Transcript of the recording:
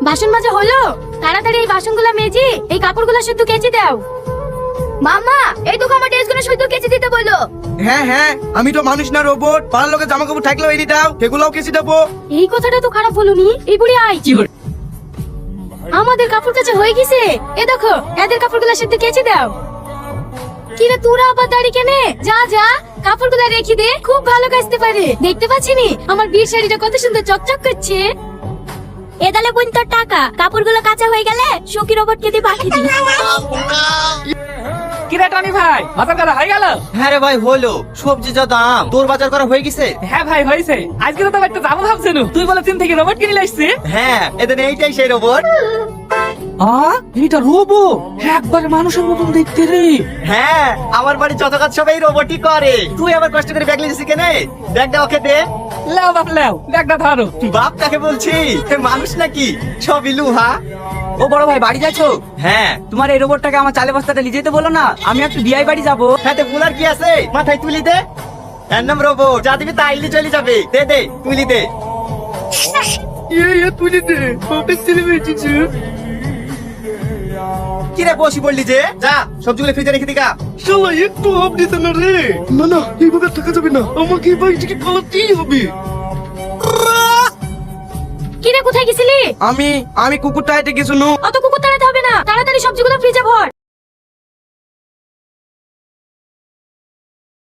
বাসন মাজা হলো? তাড়াতাড়ি এই বাসনগুলো মেজে এই কাপড়গুলো শুদ্ধ কেচে দাও। মামা, এই তো আমার ড্রেসগুলো শুদ্ধ কেচে দিতে বলো। হ্যাঁ হ্যাঁ, আমি তো মানুষ না রোবট। পাড়ার লোকের জামা কাপড় থাকলেও এনে দাও, সেগুলোও কেচে দেবো। এই কথাটা তো খারাপ বলুনি। এই বুড়ি আই, আমাদের কাপড় কাচা হয়ে গেছে। এ দেখো, এদের কাপড়গুলো শুদ্ধ কেচে দাও। কিরে তোরা আবার দাঁড়ি কেনে? যা যা, কাপড়গুলো রেখে দে, খুব ভালো কাচতে পারে। দেখতে পাচ্ছিনি আমার বিয়ের শাড়িটা কত সুন্দর চকচক করছে। এদালে বোন তোর টাকা, কাপড়গুলো কাঁচা হয়ে গেলে শোকি রোবটকে দিয়ে পাঠিয়ে দিই। কিরে টনি ভাই, বাজার করা হয়ে গেল? হ্যাঁ রে ভাই, হলো। সবজি যা দাম, তোর বাজার করা হয়ে গেছে? হ্যাঁ ভাই, হয়েছে। আজকে তো একটা যাবো ভাবছেন, তুই বলে চীন থেকে রোবট কিনে আসছি। হ্যাঁ, এদের এইটাই সেই রোবট। এটা রোবট একবারে মানুষের মতন দেখতে রে। হ্যাঁ, আমার বাড়ি যত কাজ সবাই রোবটই করে। তুই আবার কষ্ট করে ব্যাগ লিখেছিস কেনে? ব্যাগটা ওকে দে। লাও বাপ লাও, ব্যাগটা ধরো। বাপ কাকে বলছি? এ মানুষ নাকি? সবই লুহা। ও বড় ভাই, বাড়ি যাচ্ছো? হ্যাঁ। তোমার এই রোবটটাকে আমার চালে বস্তাটা নিয়ে যেতে বলো না, আমি একটু বিআই বাড়ি যাবো। হ্যাঁ, তো বলার কি আছে? মাথায় তুলি দে। এর নাম রোবট, যা দিবি তাইলে চলে যাবে। দে দে, তুলি দে। তুলে দে, বাপের ছেলে বেঁচেছে। কি রে বসি বললি যে? যা, সবজিগুলো ফ্রিজে রেখে দিগা। শালা একটু হাফ দিতে না রে। না না, এইভাবে থাকা যাবে না, আমাকে এই বাড়ি থেকে পালাতেই হবে। কিরে কোথায় গেছিলি? আমি কুকুরটা হেঁটে গেছিল। অত কুকুর তাড়াতে হবে না, তাড়াতাড়ি সবজিগুলো ফ্রিজে ভর।